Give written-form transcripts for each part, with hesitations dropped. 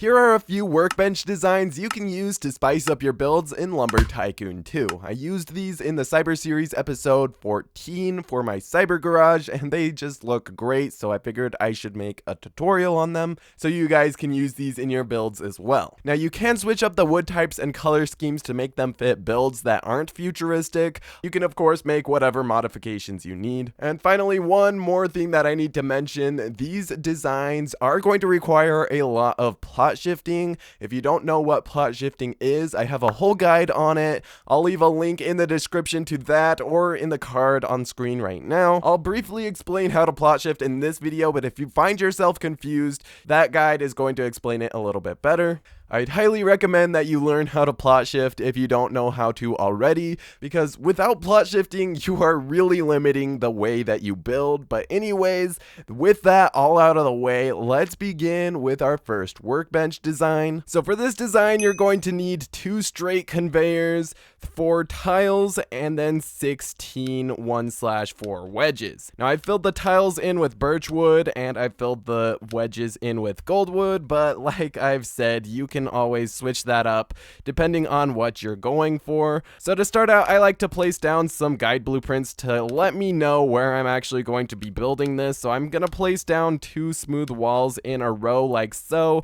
Here are a few workbench designs you can use to spice up your builds in Lumber Tycoon 2. I used these in the Cyber Series episode 14 for my Cyber Garage, and they just look great, so I figured I should make a tutorial on them so you guys can use these in your builds as well. Now, you can switch up the wood types and color schemes to make them fit builds that aren't futuristic. You can, of course, make whatever modifications you need. And finally, one more thing that I need to mention, these designs are going to require a lot of plot shifting. If you don't know what plot shifting is, I have a whole guide on it. I'll leave a link in the description to that or in the card on screen right now. I'll briefly explain how to plot shift in this video, but if you find yourself confused, that guide is going to explain it a little bit better. I'd highly recommend that you learn how to plot shift if you don't know how to already, because without plot shifting, you are really limiting the way that you build. But anyways, with that all out of the way, let's begin with our first workbench design. So for this design, you're going to need 2 straight conveyors, 4 tiles, and then 16 1/4 wedges. Now, I filled the tiles in with birch wood, and I filled the wedges in with gold wood, but like I've said, you can always switch that up depending on what you're going for. So to start out, I like to place down some guide blueprints to let me know where I'm actually going to be building this. So I'm gonna place down 2 smooth walls in a row like so.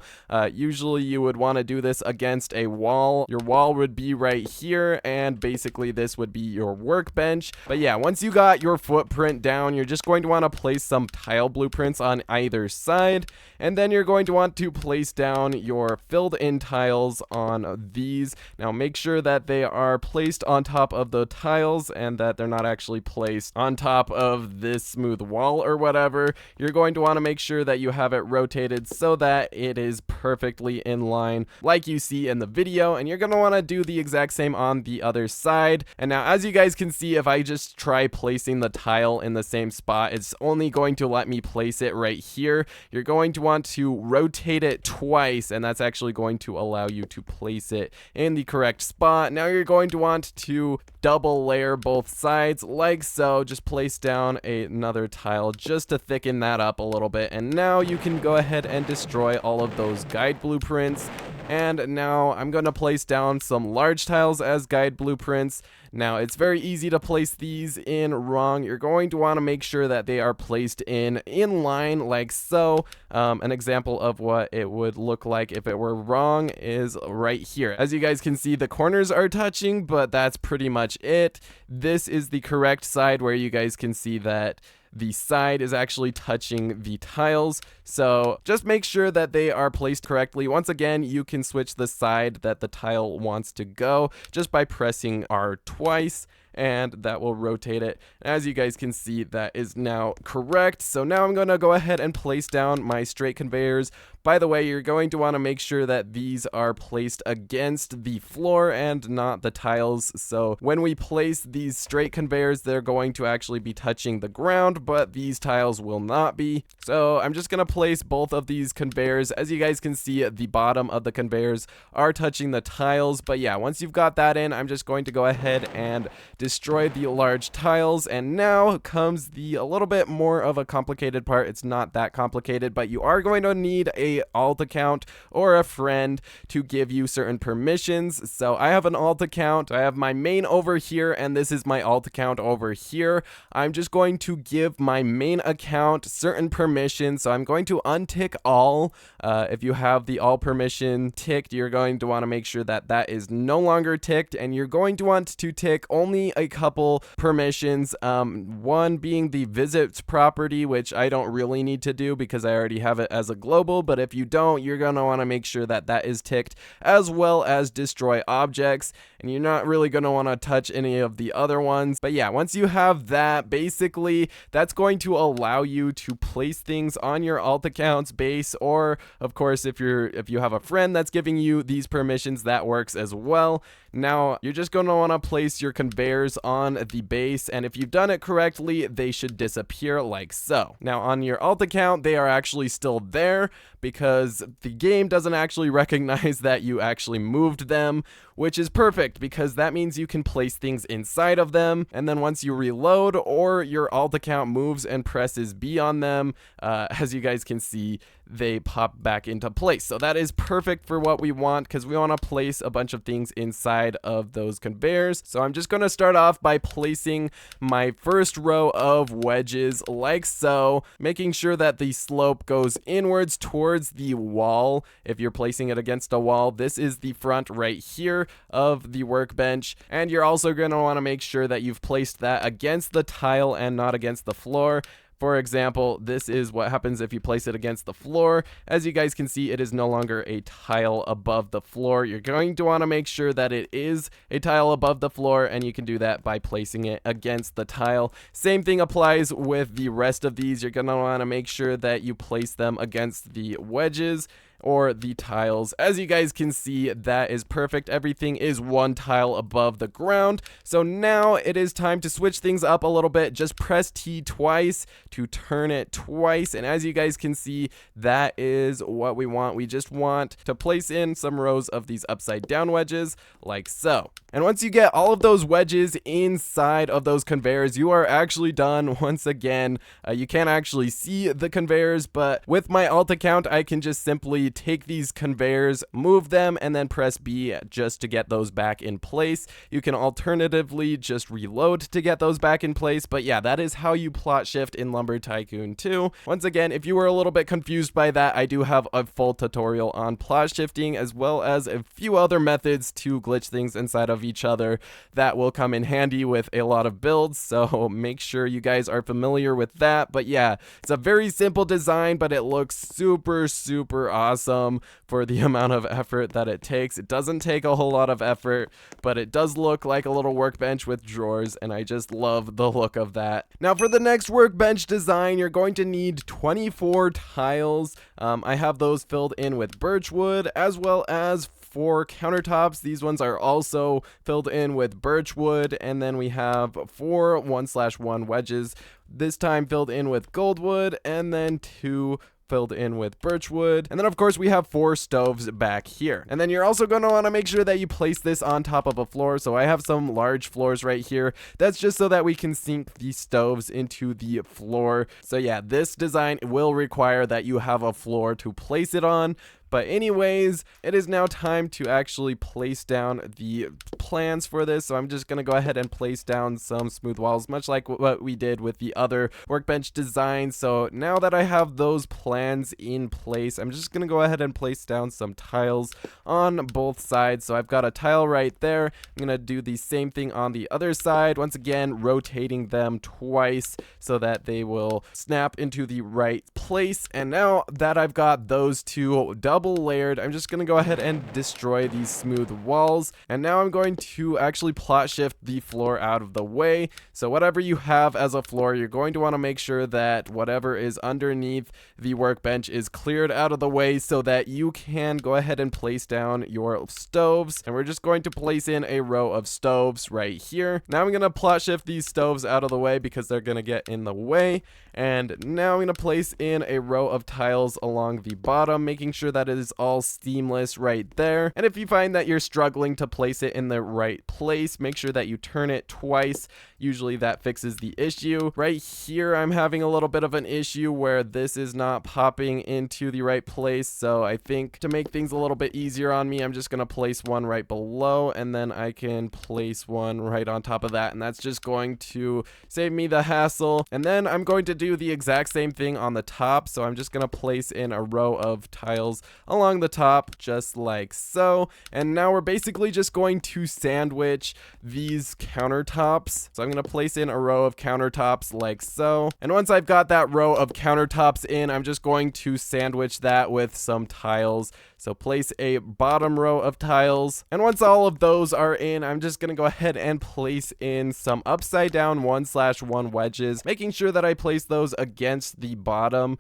Usually you would want to do this against a wall. Your wall would be right here, and basically this would be your workbench. But yeah, once you got your footprint down, you're just going to want to place some tile blueprints on either side, and then you're going to want to place down your filled in tiles on these. Now make sure that they are placed on top of the tiles and that they're not actually placed on top of this smooth wall or whatever. You're going to want to make sure that you have it rotated so that it is perfectly in line like you see in the video, and you're going to want to do the exact same on the other side. And now, as you guys can see, if I just try placing the tile in the same spot, it's only going to let me place it right here. You're going to want to rotate it twice, and that's actually going to allow you to place it in the correct spot. Now you're going to want to double layer both sides like so. Just place down another tile just to thicken that up a little bit, and now you can go ahead and destroy all of those guide blueprints. And now I'm going to place down some large tiles as guide blueprints. Now, it's very easy to place these in wrong. You're going to want to make sure that they are placed in line like so. An example of what it would look like if it were wrong is right here. As you guys can see, the corners are touching, but that's pretty much it. This is the correct side where you guys can see that the side is actually touching the tiles. So just make sure that they are placed correctly. Once again, you can switch the side that the tile wants to go just by pressing R twice, and that will rotate it. As you guys can see, that is now correct. So now I'm going to go ahead and place down my straight conveyors. By the way, you're going to want to make sure that these are placed against the floor and not the tiles. So when we place these straight conveyors, they're going to actually be touching the ground, but these tiles will not be. So I'm just going to place both of these conveyors. As you guys can see, the bottom of the conveyors are touching the tiles. But yeah, once you've got that in, I'm just going to go ahead and destroy the large tiles. And now comes a little bit more of a complicated part. It's not that complicated, but you are going to need a alt account or a friend to give you certain permissions. So I have an alt account. I have my main over here, and this is my alt account over here. I'm just going to give my main account certain permissions. So I'm going to untick all. If you have the all permission ticked, you're going to want to make sure that that is no longer ticked, and you're going to want to tick only a couple permissions. One being the visits property, which I don't really need to do because I already have it as a global, but if you don't, you're going to want to make sure that that is ticked, as well as destroy objects, and you're not really going to want to touch any of the other ones. But yeah, once you have that, basically that's going to allow you to place things on your alt account's base, or of course if you have a friend that's giving you these permissions, that works as well. Now you're just going to want to place your conveyors on the base, and if you've done it correctly, they should disappear like so. Now on your alt account, they are actually still there because the game doesn't actually recognize that you actually moved them, which is perfect because that means you can place things inside of them, and then once you reload or your alt account moves and presses B on them, as you guys can see, they pop back into place. So that is perfect for what we want, because we want to place a bunch of things inside of those conveyors. So I'm just going to start off by placing my first row of wedges like so, making sure that the slope goes inwards towards the wall. If you're placing it against a wall, this is the front right here of the workbench, and you're also going to want to make sure that you've placed that against the tile and not against the floor. For example, this is what happens if you place it against the floor. As you guys can see, it is no longer a tile above the floor. You're going to want to make sure that it is a tile above the floor, and you can do that by placing it against the tile. Same thing applies with the rest of these. You're going to want to make sure that you place them against the wedges or the tiles. As you guys can see, that is perfect. Everything is one tile above the ground. So now it is time to switch things up a little bit. Just press T twice to turn it twice. And as you guys can see, that is what we want. We just want to place in some rows of these upside down wedges like so. And once you get all of those wedges inside of those conveyors, you are actually done. Once again, you can't actually see the conveyors, but with my alt account, I can just simply take these conveyors, move them, and then press B just to get those back in place. You can alternatively just reload to get those back in place, but yeah, that is how you plot shift in Lumber Tycoon 2. Once again, if you were a little bit confused by that, I do have a full tutorial on plot shifting, as well as a few other methods to glitch things inside of each other that will come in handy with a lot of builds, so make sure you guys are familiar with that. But yeah, it's a very simple design, but it looks super awesome for the amount of effort that it takes. It doesn't take a whole lot of effort, but it does look like a little workbench with drawers, and I just love the look of that. Now for the next workbench design, you're going to need 24 tiles. I have those filled in with birch wood, as well as 4 countertops. These ones are also filled in with birch wood, and then we have 4 1/1 wedges, this time filled in with gold wood, and then 2 filled in with birch wood. And then of course we have 4 stoves back here. And then you're also going to want to make sure that you place this on top of a floor. So I have some large floors right here. That's just so that we can sink the stoves into the floor. So yeah, this design will require that you have a floor to place it on. But anyways, it is now time to actually place down the plans for this. So I'm just going to go ahead and place down some smooth walls, much like what we did with the other workbench design. So now that I have those plans in place, I'm just going to go ahead and place down some tiles on both sides. So I've got a tile right there. I'm going to do the same thing on the other side. Once again, rotating them twice so that they will snap into the right place. And now that I've got those two double layered, I'm just going to go ahead and destroy these smooth walls. And now I'm going to actually plot shift the floor out of the way. So whatever you have as a floor, you're going to want to make sure that whatever is underneath the workbench is cleared out of the way so that you can go ahead and place down your stoves. And we're just going to place in a row of stoves right here. Now I'm going to plot shift these stoves out of the way because they're going to get in the way. And now I'm going to place in a row of tiles along the bottom, making sure that it is all seamless right there. And if you find that you're struggling to place it in the right place, make sure that you turn it twice. Usually that fixes the issue. Right here, I'm having a little bit of an issue where this is not popping into the right place. So I think to make things a little bit easier on me, I'm just going to place one right below, and then I can place one right on top of that. And that's just going to save me the hassle. And then I'm going to do the exact same thing on the top. So I'm just going to place in a row of tiles along the top, just like so. And now we're basically just going to sandwich these countertops. So I'm going to place in a row of countertops like so. And once I've got that row of countertops in, I'm just going to sandwich that with some tiles. So place a bottom row of tiles. And once all of those are in, I'm just going to go ahead and place in some upside down 1/1 wedges, making sure that I place those against the bottom.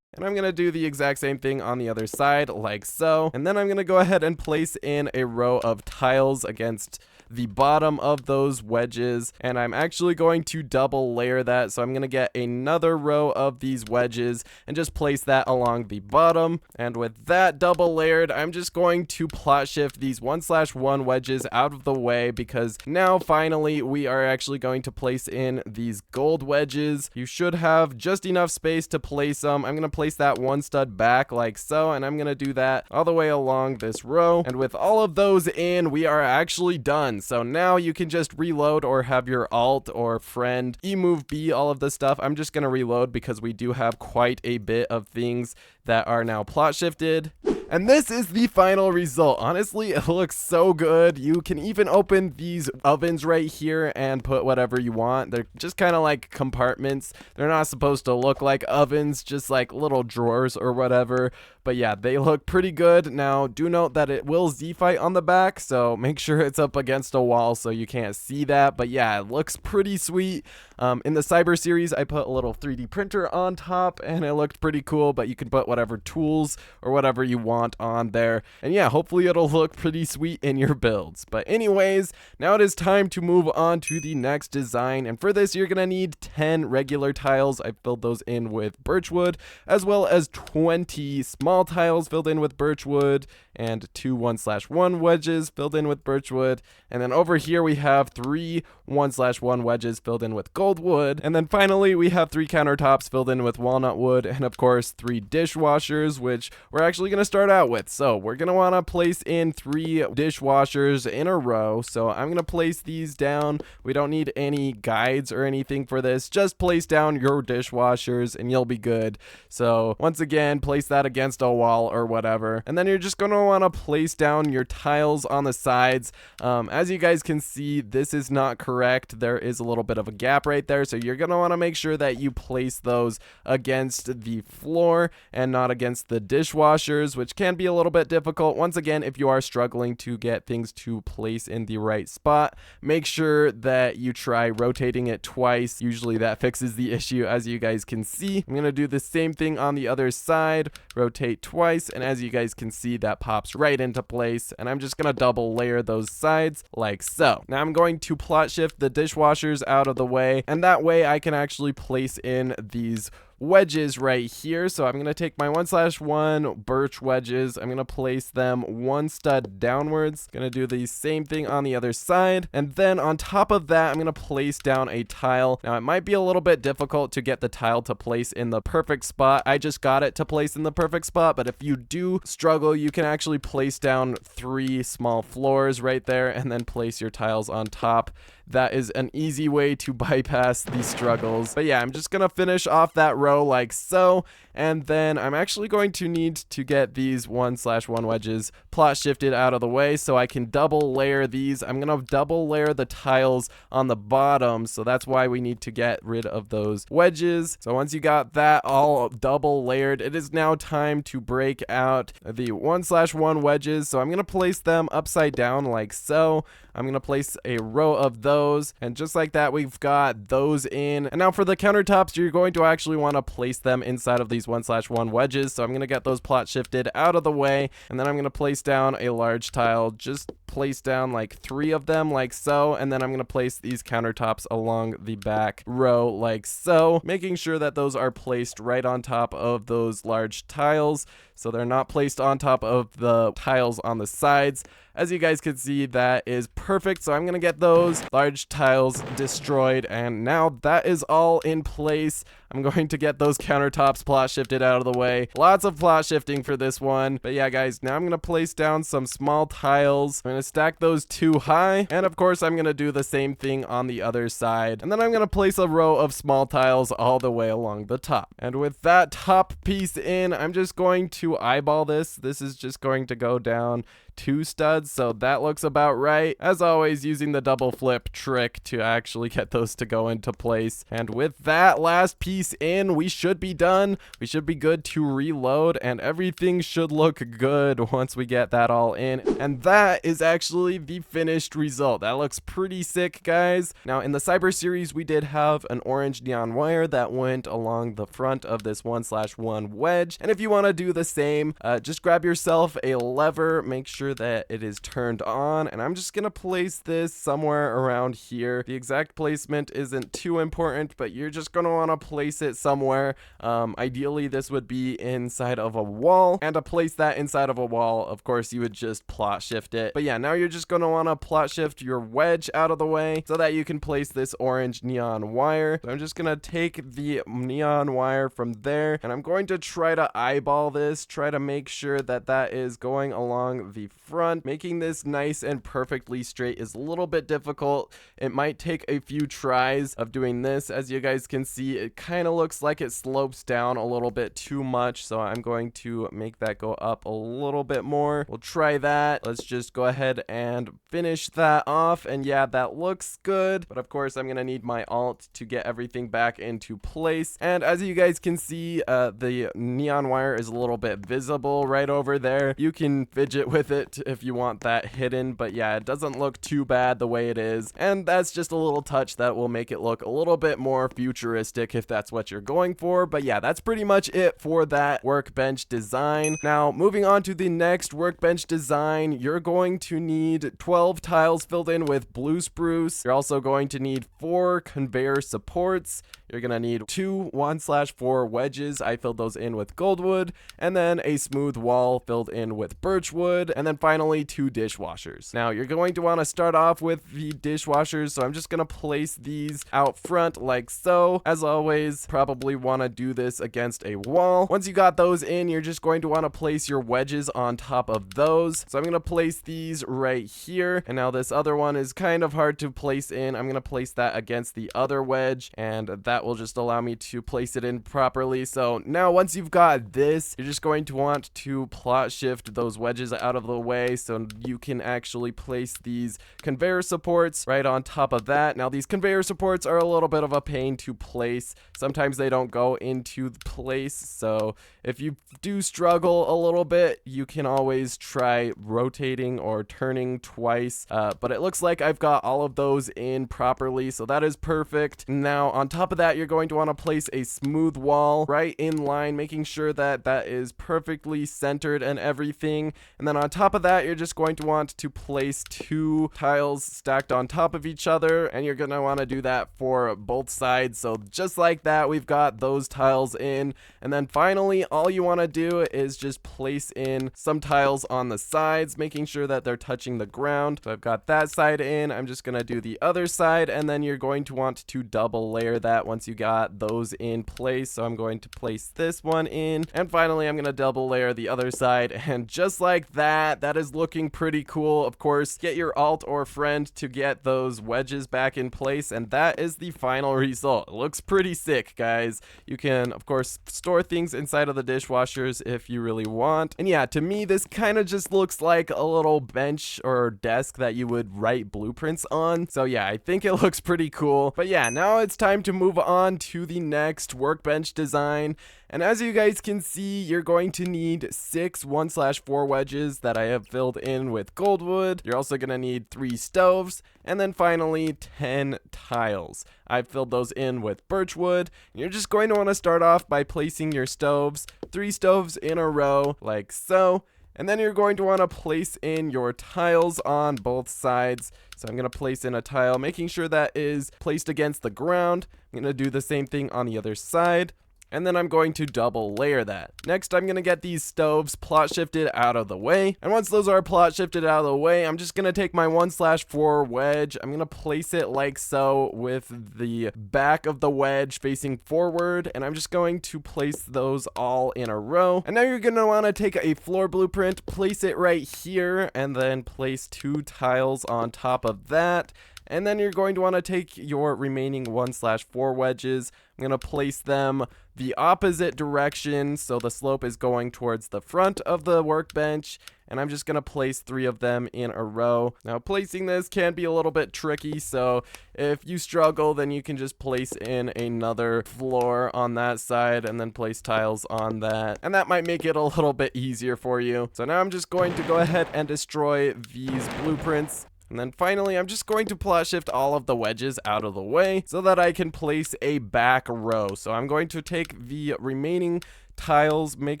And I'm going to do the exact same thing on the other side, like so. And then I'm going to go ahead and place in a row of tiles against the bottom of those wedges, and I'm actually going to double layer that. So I'm going to get another row of these wedges and just place that along the bottom. And with that double layered, I'm just going to plot shift these 1/1 wedges out of the way, because now finally we are actually going to place in these gold wedges. You should have just enough space to place them. I'm going to place place that one stud back like so, and I'm gonna do that all the way along this row. And with all of those in, we are actually done. So now you can just reload or have your alt or friend move B all of this stuff. I'm just gonna reload because we do have quite a bit of things that are now plot shifted. And this is the final result. Honestly, it looks so good. You can even open these ovens right here and put whatever you want. They're just kind of like compartments. They're not supposed to look like ovens, just like little drawers or whatever. But yeah, they look pretty good. Now, do note that it will Z-Fight on the back, so make sure it's up against a wall so you can't see that. But yeah, it looks pretty sweet. In the Cyber series, I put a little 3D printer on top, and it looked pretty cool, but you can put whatever tools or whatever you want on there. And yeah, hopefully it'll look pretty sweet in your builds. But anyways, now it is time to move on to the next design. And for this, you're gonna need 10 regular tiles. I filled those in with birch wood, as well as 20 small tiles filled in with birch wood, and 2 1/1 wedges filled in with birch wood. And then over here we have 3 1/1 wedges filled in with gold wood. And then finally we have 3 countertops filled in with walnut wood, and of course 3 dishwashers, which we're actually going to start out with. So we're going to want to place in 3 dishwashers in a row. So I'm going to place these down. We don't need any guides or anything for this. Just place down your dishwashers and you'll be good. So once again, place that against a wall or whatever. And then you're just going to want to place down your tiles on the sides. As you guys can see, this is not correct. There is a little bit of a gap right there. So you're going to want to make sure that you place those against the floor and not against the dishwashers, which can be a little bit difficult. Once again, if you are struggling to get things to place in the right spot, make sure that you try rotating it twice. Usually that fixes the issue, as you guys can see. I'm going to do the same thing on the other side, rotate twice, and as you guys can see, that pops right into place. And I'm just going to double layer those sides like so. Now I'm going to plot shift the dishwashers out of the way, and that way I can actually place in these wedges right here. So I'm going to take my 1/1 birch wedges. I'm going to place them 1 stud downwards. Going to do the same thing on the other side. And then on top of that, I'm going to place down a tile. Now it might be a little bit difficult to get the tile to place in the perfect spot. I just got it to place in the perfect spot, but if you do struggle, you can actually place down 3 small floors right there and then place your tiles on top. That is an easy way to bypass these struggles. But yeah, I'm just gonna finish off that row like so, and then I'm actually going to need to get these 1/1 wedges plot shifted out of the way so I can double layer these. I'm gonna double layer the tiles on the bottom, so that's why we need to get rid of those wedges. So once you got that all double layered, it is now time to break out the 1/1 wedges. So I'm gonna place them upside down like so. I'm gonna place a row of those, and just like that, we've got those in. And now for the countertops, you're going to actually want to place them inside of these 1/1 wedges. So I'm gonna get those plot shifted out of the way, and then I'm gonna place down a large tile. Just place down like 3 of them like so, and then I'm gonna place these countertops along the back row like so, making sure that those are placed right on top of those large tiles, so they're not placed on top of the tiles on the sides. As you guys can see, that is perfect. So I'm gonna get those large tiles destroyed, and now that is all in place. I'm going to get those countertops plot shifted out of the way. Lots of plot shifting for this one. But yeah, guys, now I'm gonna place down some small tiles. I'm gonna stack those 2 high, and of course I'm gonna do the same thing on the other side. And then I'm gonna place a row of small tiles all the way along the top. And with that top piece in, I'm just going to eyeball this. This is just going to go down 2 studs, so that looks about right. As always, using the double flip trick to actually get those to go into place. And with that last piece in, we should be done. We should be good to reload, and everything should look good once we get that all in. And that is actually the finished result. That looks pretty sick, guys. Now in the Cyber series, we did have an orange neon wire that went along the front of this 1/1 wedge. And if you want to do the same, just grab yourself a lever, make sure that it is turned on, and I'm just gonna place this somewhere around here. The exact placement isn't too important, but you're just gonna want to place place it somewhere. Ideally, this would be inside of a wall, and to place that inside of a wall, of course, you would just plot shift it. But yeah, now you're just going to want to plot shift your wedge out of the way so that you can place this orange neon wire. So I'm just going to take the neon wire from there, and I'm going to try to eyeball this, try to make sure that that is going along the front. Making this nice and perfectly straight is a little bit difficult. It might take a few tries of doing this. As you guys can see, it kind of looks like it slopes down a little bit too much, so I'm going to make that go up a little bit more. We'll try that. Let's just go ahead and finish that off, and yeah, that looks good. But of course, I'm gonna need my alt to get everything back into place. And as you guys can see, the neon wire is a little bit visible right over there. You can fidget with it if you want that hidden, but yeah, it doesn't look too bad the way it is. And that's just a little touch that will make it look a little bit more futuristic if that's what you're going for. But yeah, that's pretty much it for that workbench design. Now, moving on to the next workbench design, you're going to need 12 tiles filled in with blue spruce. You're also going to need 4 conveyor supports. You're gonna need 2 1/4 wedges. I filled those in with goldwood, and then a smooth wall filled in with birch wood, and then finally 2 dishwashers. Now you're going to want to start off with the dishwashers, so I'm just gonna place these out front like so. As always, probably want to do this against a wall. Once you got those in, you're just going to want to place your wedges on top of those. So I'm gonna place these right here, and now this other one is kind of hard to place in. I'm gonna place that against the other wedge, and that will just allow me to place it in properly. So now once you've got this, you're just going to want to plot shift those wedges out of the way so you can actually place these conveyor supports right on top of that. Now these conveyor supports are a little bit of a pain to place. Sometimes they don't go into place, so if you do struggle a little bit, you can always try rotating or turning twice, but it looks like I've got all of those in properly, so that is perfect. Now on top of that, you're going to want to place a smooth wall right in line, making sure that that is perfectly centered and everything. And then on top of that, you're just going to want to place 2 tiles stacked on top of each other, and you're going to want to do that for both sides. So just like that, we've got those tiles in. And then finally, all you want to do is just place in some tiles on the sides, making sure that they're touching the ground. So I've got that side in. I'm just going to do the other side, and then you're going to want to double layer that once you got those in place. So I'm going to place this one in, and finally I'm going to double layer the other side, and just like that, that is looking pretty cool. Of course, get your alt or friend to get those wedges back in place, and that is the final result. It looks pretty sick, guys. You can of course store things inside of the dishwashers if you really want. And yeah, to me this kind of just looks like a little bench or desk that you would write blueprints on. So yeah, I think it looks pretty cool. But yeah, now it's time to move on to the next workbench design. And as you guys can see, you're going to need 6 1/4 wedges that I have filled in with goldwood. You're also going to need 3 stoves, and then finally 10 tiles. I've filled those in with birch wood. You're just going to want to start off by placing your stoves, 3 stoves in a row like so. And then you're going to want to place in your tiles on both sides. So I'm going to place in a tile, making sure that is placed against the ground. I'm going to do the same thing on the other side. And then I'm going to double layer that. Next, I'm going to get these stoves plot shifted out of the way. And once those are plot shifted out of the way, I'm just going to take my 1/4 wedge. I'm going to place it like so with the back of the wedge facing forward. And I'm just going to place those all in a row. And now you're going to want to take a floor blueprint, place it right here, and then place 2 tiles on top of that. And then you're going to want to take your remaining 1/4 wedges. I'm going to place them the opposite direction, so the slope is going towards the front of the workbench. And I'm just going to place 3 of them in a row. Now, placing this can be a little bit tricky, so if you struggle, then you can just place in another floor on that side and then place tiles on that. And that might make it a little bit easier for you. So now I'm just going to go ahead and destroy these blueprints. And then finally, I'm just going to plot shift all of the wedges out of the way so that I can place a back row. So I'm going to take the remaining tiles, make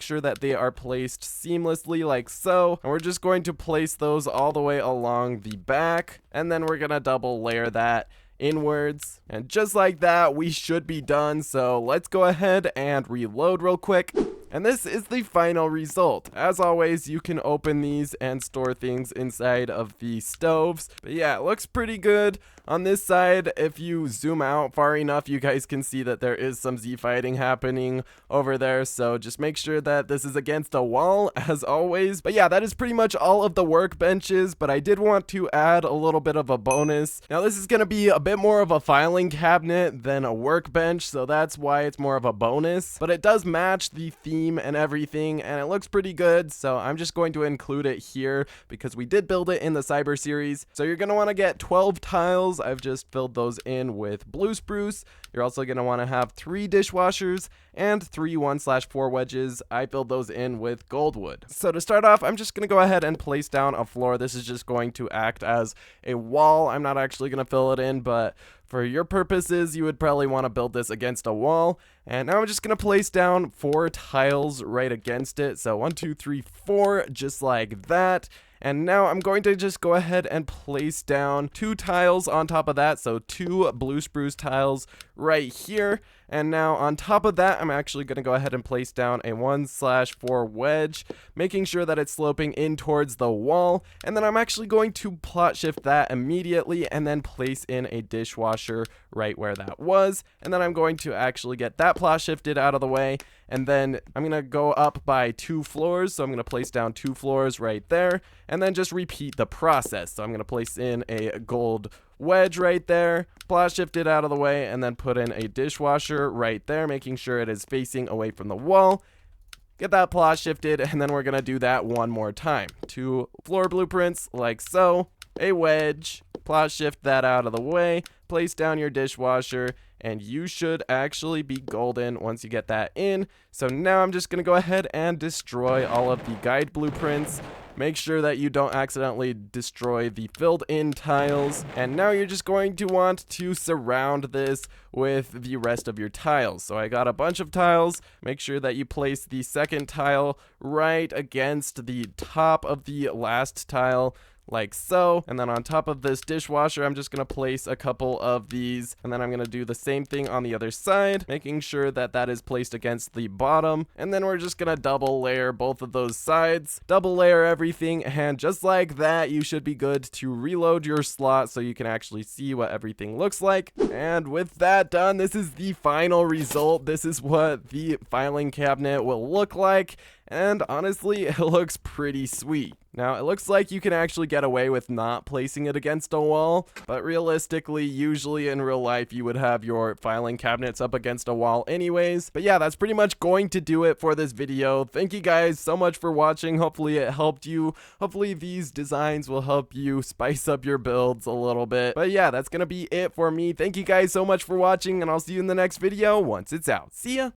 sure that they are placed seamlessly like so, and we're just going to place those all the way along the back, and then we're gonna double layer that. inwards. And just like that, we should be done. So let's go ahead and reload real quick. And this is the final result. As always, you can open these and store things inside of the stoves. But yeah, it looks pretty good. On this side, if you zoom out far enough, you guys can see that there is some Z fighting happening over there. So just make sure that this is against a wall, as always. But yeah, that is pretty much all of the workbenches. But I did want to add a little bit of a bonus. Now, this is going to be a bit more of a filing cabinet than a workbench. So that's why it's more of a bonus. But it does match the theme and everything, and it looks pretty good, so I'm just going to include it here because we did build it in the Cyber series. So you're going to want to get 12 tiles. I've just filled those in with blue spruce. You're also going to want to have 3 dishwashers and 3 1/4 wedges. I filled those in with gold wood. So to start off, I'm just going to go ahead and place down a floor. This is just going to act as a wall. I'm not actually going to fill it in, but for your purposes, you would probably want to build this against a wall. And now I'm just going to place down 4 tiles right against it. So 1, 2, 3, 4, just like that. And now I'm going to just go ahead and place down 2 tiles on top of that. So 2 blue spruce tiles right here. And now on top of that, I'm actually going to go ahead and place down a 1/4 wedge, making sure that it's sloping in towards the wall. And then I'm actually going to plot shift that immediately and then place in a dishwasher right where that was. And then I'm going to actually get that plot shifted out of the way. And then I'm going to go up by 2 floors. So I'm going to place down 2 floors right there and then just repeat the process. So I'm going to place in a gold wedge right there, plot shift it out of the way, and then put in a dishwasher right there, making sure it is facing away from the wall. Get that plot shifted, and then we're going to do that one more time. 2 floor blueprints like so, a wedge, plot shift that out of the way, place down your dishwasher, and you should actually be golden once you get that in. So now I'm just going to go ahead and destroy all of the guide blueprints. Make sure that you don't accidentally destroy the filled in tiles. And now you're just going to want to surround this with the rest of your tiles. So I got a bunch of tiles. Make sure that you place the second tile right against the top of the last tile, like so. And then on top of this dishwasher, I'm just going to place a couple of these, and then I'm going to do the same thing on the other side, making sure that that is placed against the bottom. And then we're just going to double layer both of those sides, double layer everything, and just like that, you should be good to reload your slot so you can actually see what everything looks like. And with that done, this is the final result. This is what the filing cabinet will look like. And honestly, it looks pretty sweet. Now, it looks like you can actually get away with not placing it against a wall, but realistically, usually in real life, you would have your filing cabinets up against a wall anyways. But yeah, that's pretty much going to do it for this video. Thank you guys so much for watching. Hopefully it helped you. Hopefully these designs will help you spice up your builds a little bit. But yeah, that's gonna be it for me. Thank you guys so much for watching, and I'll see you in the next video once it's out. See ya!